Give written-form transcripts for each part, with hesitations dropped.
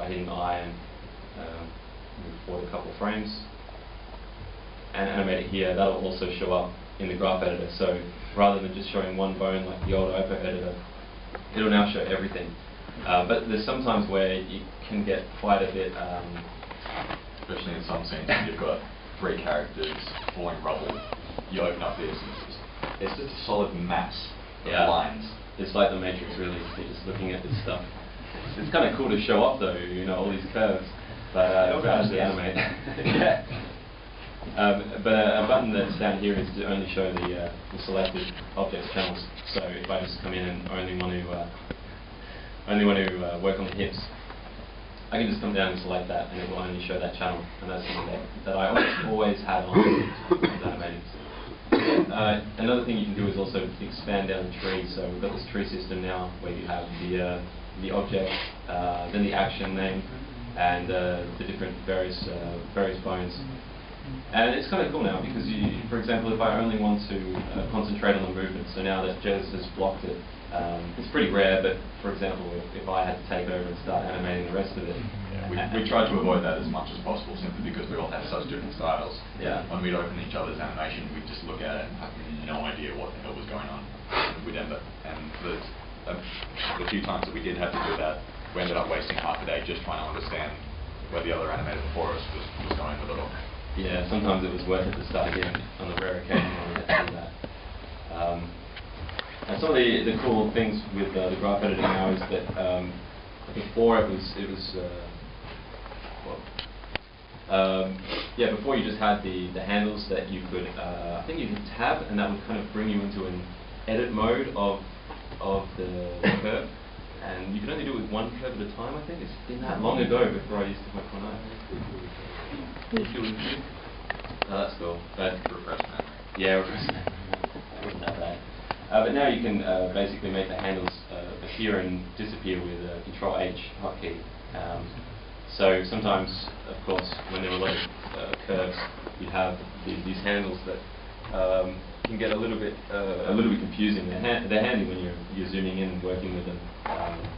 by hitting I and move forward a couple of frames and animate it here. That'll also show up in the graph editor. So rather than just showing one bone like the old OPA editor, it'll now show everything. But there's sometimes where you can get quite a bit, especially in some scenes when you've got 3 characters falling rubble. You open up this and it's just a solid mass of lines. It's like the Matrix, really. You're just looking at this stuff. It's kind of cool to show off, though, you know, all these curves, but to actually animate. Yeah. But a button that's down here is to only show the selected objects channels. So if I just come in and only want to work on the hips, I can just come down and select that, and it will only show that channel. And that's something that I always had on animated. Another thing you can do is also expand down the tree. So we've got this tree system now where you have the object, then the action name, and the different various bones. And it's kind of cool now because, for example, if I only want to concentrate on the movement, so now that Jez has blocked it, it's pretty rare, but for example, if I had to take over and start animating the rest of it. Yeah, we tried to avoid that as much as possible simply because we all have such different styles. Yeah. When we'd open each other's animation, we'd just look at it and have no idea what the hell was going on. We'd end up, and the few times that we did have to do that, we ended up wasting half a day just trying to understand where the other animator before us was going with it all. Yeah, sometimes it was worth it to start again on the rare occasion when we had to do that. And some of the cool things with the graph editor now is that before before you just had the handles that you could, I think you could tab, and that would kind of bring you into an edit mode of the curve. And you can only do it with one curve at a time, I think. It's been that long ago before I used to work on that. Oh, that's cool. But refresh memory. Yeah, refresh memory. It wasn't that bad. But now you can basically make the handles appear and disappear with Control H hotkey. So sometimes, of course, when there are a lot of curves, you have these handles that can get a little bit confusing. They're handy when you're zooming in and working with them.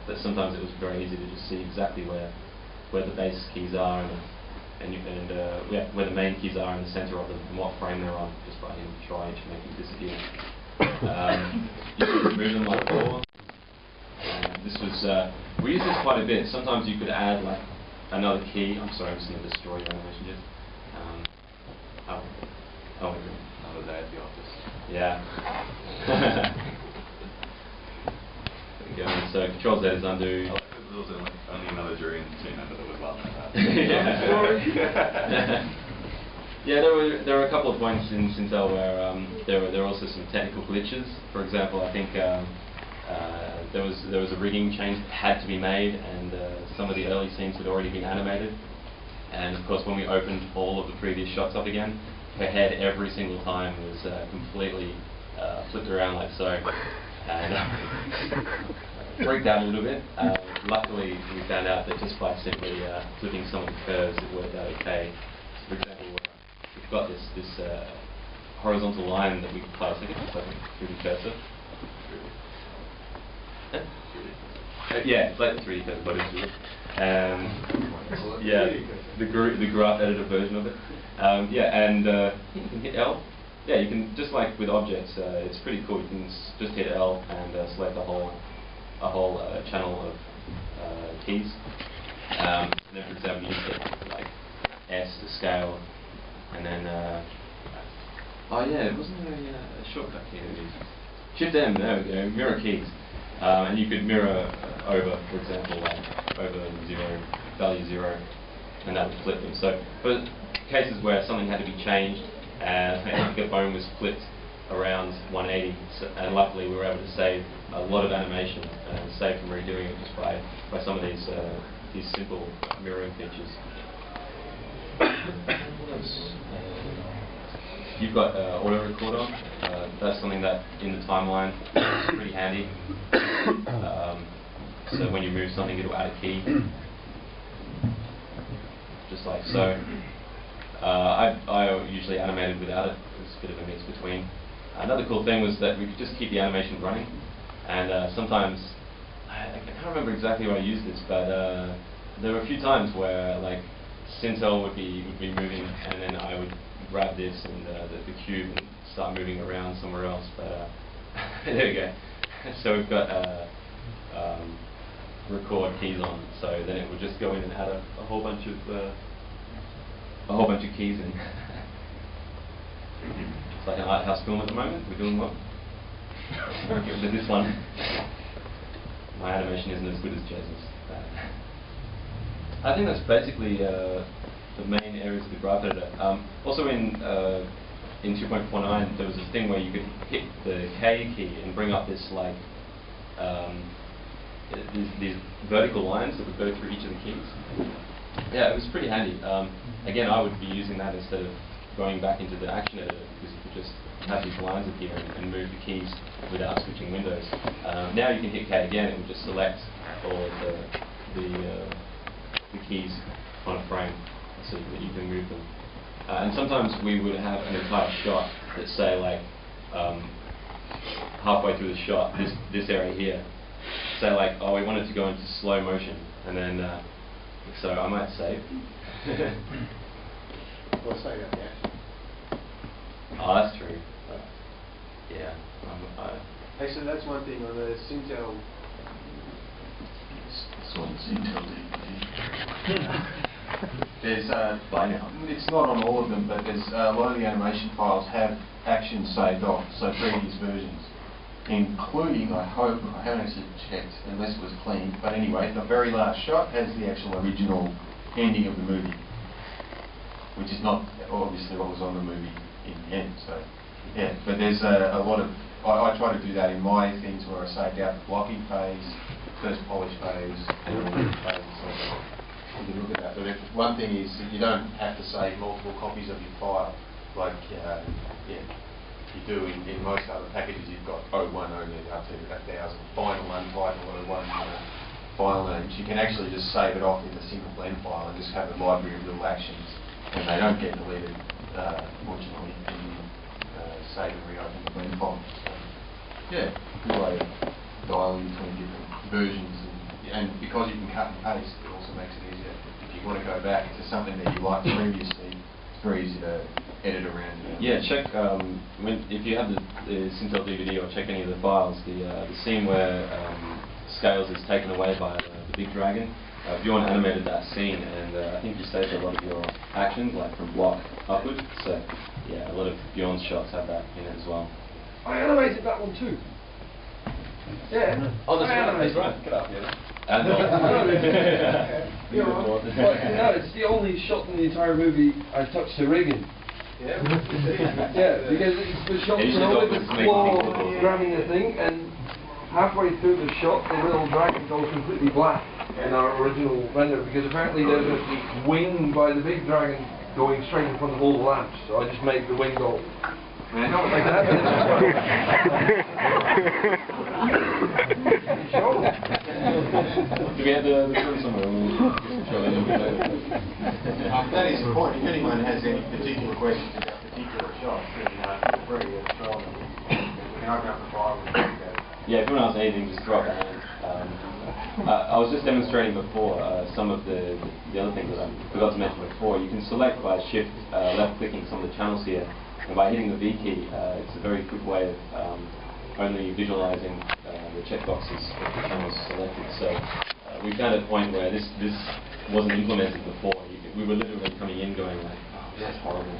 But sometimes it was very easy to just see exactly where the base keys are where the main keys are in the center of them and what frame they're on, just by hitting Control H and making it disappear. You can remove them like before. This was we used this quite a bit. Sometimes you could add like another key. I'm sorry, I'm just going to destroy your animation just. Oh my goodness. Another day at the office. Yeah. There we go. So Control Z is undo. There was only another jury and team member that was laughing at that. Yeah, there were a couple of points in Sintel where there were also some technical glitches. For example, I think there was a rigging change that had to be made, and some of the early scenes had already been animated. And of course, when we opened all of the previous shots up again, her head every single time was completely flipped around like so, and freaked out a little bit. Luckily, we found out that just by simply flipping some of the curves, it worked out okay. So for example, we've got this horizontal line that we can place. I think it's like a 3D cursor. Yeah, it's like the 3D cursor, but it's real. Yeah, the graph editor version of it. And you can hit L. Yeah, you can, just like with objects, it's pretty cool. You can just hit L and select a whole channel of keys. And then, for example, you hit like S to scale, and then wasn't there a shortcut key that we used? Shift M. There we go. Mirror keys, and you could mirror over, for example, like over value 0, and that would flip them. So for cases where something had to be changed, and the bone was flipped around 180, and luckily we were able to save a lot of animation and save from redoing it just by some of these simple mirroring features. What else? You've got auto recorder. That's something that in the timeline is pretty handy. So when you move something, it'll add a key, just like so. I usually animated without it. It's a bit of a mix between. Another cool thing was that we could just keep the animation running, and sometimes, I can't remember exactly where I used this, but there were a few times where like Sintel would be moving, and then I would grab this and the cube and start moving around somewhere else. But there we go. So we've got record keys on, so then it would just go in and add a whole bunch of keys in. It's like an art house film at the moment. We're doing well. With this one, my animation isn't as good as Jason's. I think that's basically the main areas of the graph editor. Also in 2.49, there was this thing where you could hit the K key and bring up this like these vertical lines that would go through each of the keys. Yeah, it was pretty handy. Again, I would be using that instead of going back into the action editor, because you could just have these lines appear and move the keys without switching windows. Now you can hit K again, and just select all of the keys on a frame so that you can move them. And sometimes we would have an entire shot that say like halfway through the shot, this area here, say like, oh, we want it to go into slow motion, and then so I might save. Well, save that, yeah. Oh, that's true. Yeah. Hey, so that's one thing on the Sintel. There's By now. it's not on all of them, but there's a lot of the animation files have actions saved off, so previous versions, including, I hope, I haven't actually checked unless it was clean, but anyway, the very last shot has the actual original ending of the movie, which is not obviously what was on the movie in the end. So yeah, but there's a lot of, I try to do that in my things where I saved out the blocking phase, first polish phase, and all the phases. So you can look at that. But one thing is that you don't have to save multiple copies of your file, like you do in most other packages. You've got 01 only up to 1,000, final untitled or 01 file names. You can actually just save it off in a single blend file and just have a library of little actions, and they don't get deleted, fortunately, when you save and reopen the blend file. So, yeah, good way of dialing between different versions, and because you can cut and paste, it also makes it easier. If you want to go back to something that you liked previously, it's very easy to edit around. Yeah, check if you have the Sintel DVD, or check any of the files. The scene where Scales is taken away by the big dragon. Bjorn animated that scene, and I think you saved a lot of your actions, like from block upward. So yeah, a lot of Bjorn's shots have that in it as well. I animated that one too. Yeah. Oh, that's I right. animated That's right. Get up, yeah. Yeah. No, it's the only shot in the entire movie I touched to Reagan. Yeah. Yeah, because it's the shot Yeah, you should with have the got this claw making grabbing the thing, and halfway through the shot, the little dragon goes completely black in our original render, because apparently there's a wing by the big dragon going straight in front of all the lamps, so I just made the wing go like that. Do we have the film somewhere? That is the point. If anyone has any particular questions about particular shots, then feel free to throw them. We can open up the file and look at it. Yeah, if you want to ask anything, just throw up a hand. I was just demonstrating before some of the other things that I forgot to mention before. You can select by shift left-clicking some of the channels here, and by hitting the V key, it's a very quick way of only visualizing the checkboxes of the channels selected. So we found a point where this wasn't implemented before. We were literally coming in going like, oh, that's horrible.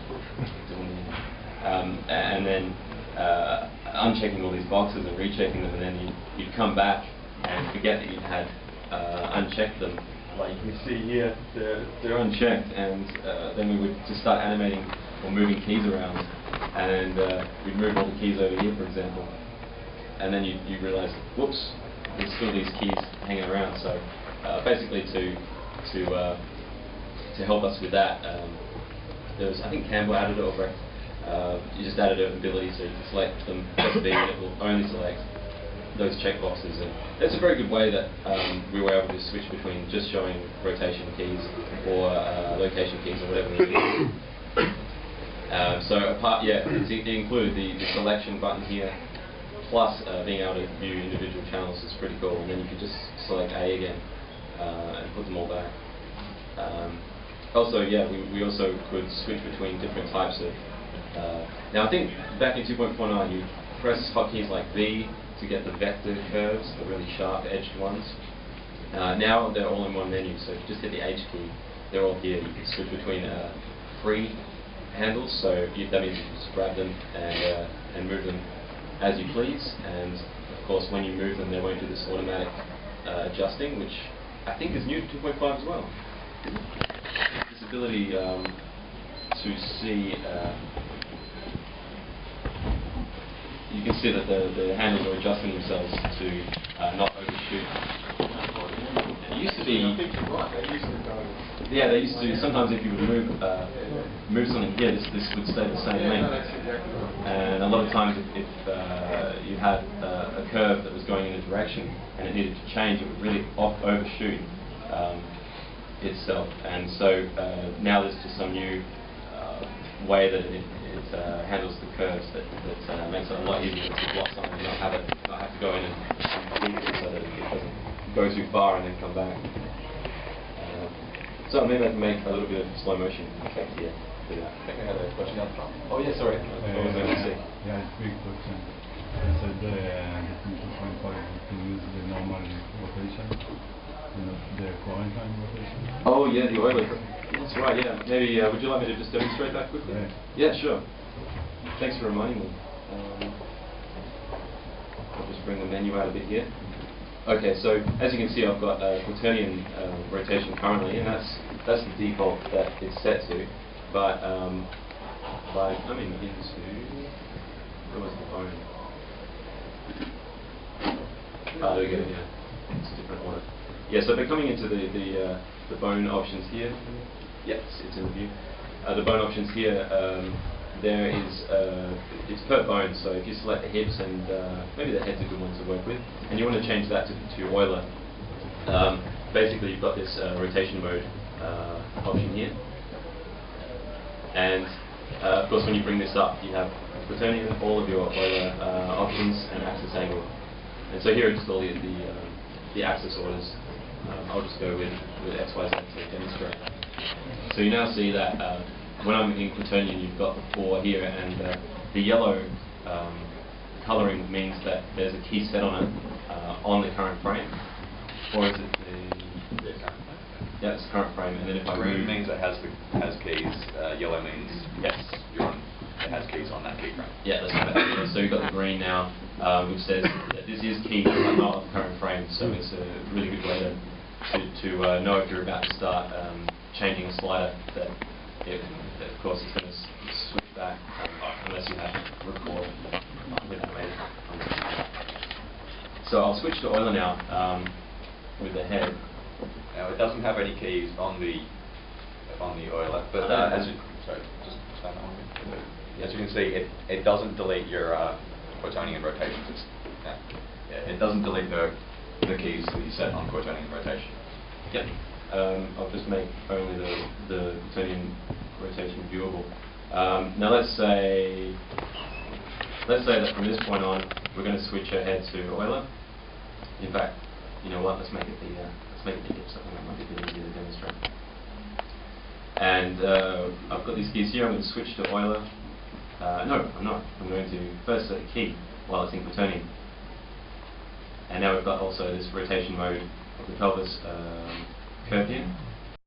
And then unchecking all these boxes and rechecking them, and then you'd come back and forget that you had unchecked them. Like you can see here, they're unchecked, and then we would just start animating or moving keys around, and we'd move all the keys over here, for example, and then you realise, whoops, there's still these keys hanging around. So basically to help us with that, there was, I think Campbell added it, or Brecht, you just added an ability so you can select them, press B, and it will only select those checkboxes, and it's a very good way that we were able to switch between just showing rotation keys or location keys or whatever we need. So it included the selection button here, plus being able to view individual channels is pretty cool, and then you can just select A again and put them all back. Also, yeah, we also could switch between different types of... now, I think back in 2.49, you press hotkeys like V to get the vector curves, the really sharp-edged ones. Now they're all in one menu, so if you just hit the H key, they're all here. You can switch between free handles, so that means you can just grab them and move them as you please. And of course, when you move them, they won't do this automatic adjusting, which I think is new to 2.5 as well. This ability to see, you can see that the handles are adjusting themselves to not overshoot. It used to be, yeah, they used to. Sometimes if you would move something here, this would stay the same length. And a lot of times, if you had a curve that was going in a direction and it needed to change, it would really overshoot itself. And so now there's just some new way that it handles the curves that makes it a lot easier to block something and not have to go in and keep it so that it doesn't go too far and then come back. So maybe I can make a little bit of slow motion effect here. I think I had a question up front. Oh yeah, sorry. What was I going to say? Yeah, quick question. You said the 2.5 you can use the normal rotation, not the quarantine rotation. Oh yeah, the oiler. That's right, yeah. Maybe, would you like me to just demonstrate that quickly? Right. Yeah, sure. Thanks for reminding me. I'll just bring the menu out a bit here. Okay, so as you can see, I've got quaternion rotation currently, and that's the default that it's set to. But by coming into, where was the bone? Oh, there we go. Yeah, it's a different order. Yeah, so by coming into the bone options here. Yes, it's in the view. The bone options here. There is, it's per bone, so if you select the hips and maybe the head's a good one to work with, and you want to change that to Euler, basically you've got this rotation mode option here. And of course when you bring this up, you have quaternion, all of your Euler options, and axis angle. And so here are just all the axis orders. I'll just go with X, Y, Z to demonstrate. So you now see that when I'm in quaternion, you've got the 4 here, and the yellow colouring means that there's a key set on it on the current frame. Or is it the yeah, it's the current frame, and then if I Green move, means it has keys. Yellow means yes, it has keys on that key frame. yeah, that's right. So you've got the green now, which says that this is key, but not on the current frame. So it's a really good way to know if you're about to start changing a slider. That of course it's going to switch back unless you have record with animated. So I'll switch to Euler now with the head. Now it doesn't have any keys on the Euler, but as you can see, it doesn't delete your quaternion rotations. It doesn't delete the keys that you set on quaternion rotation. Yep. I'll just make only the quaternion rotation viewable. Now let's say that from this point on we're going to switch our head to Euler. In fact, you know what? Let's make it the hips. I think that might be a bit easier to demonstrate. And I've got these keys here. I'm going to switch to Euler. No, I'm not. I'm going to first set a key while it's in quaternion. And now we've got also this rotation mode of the pelvis curve here.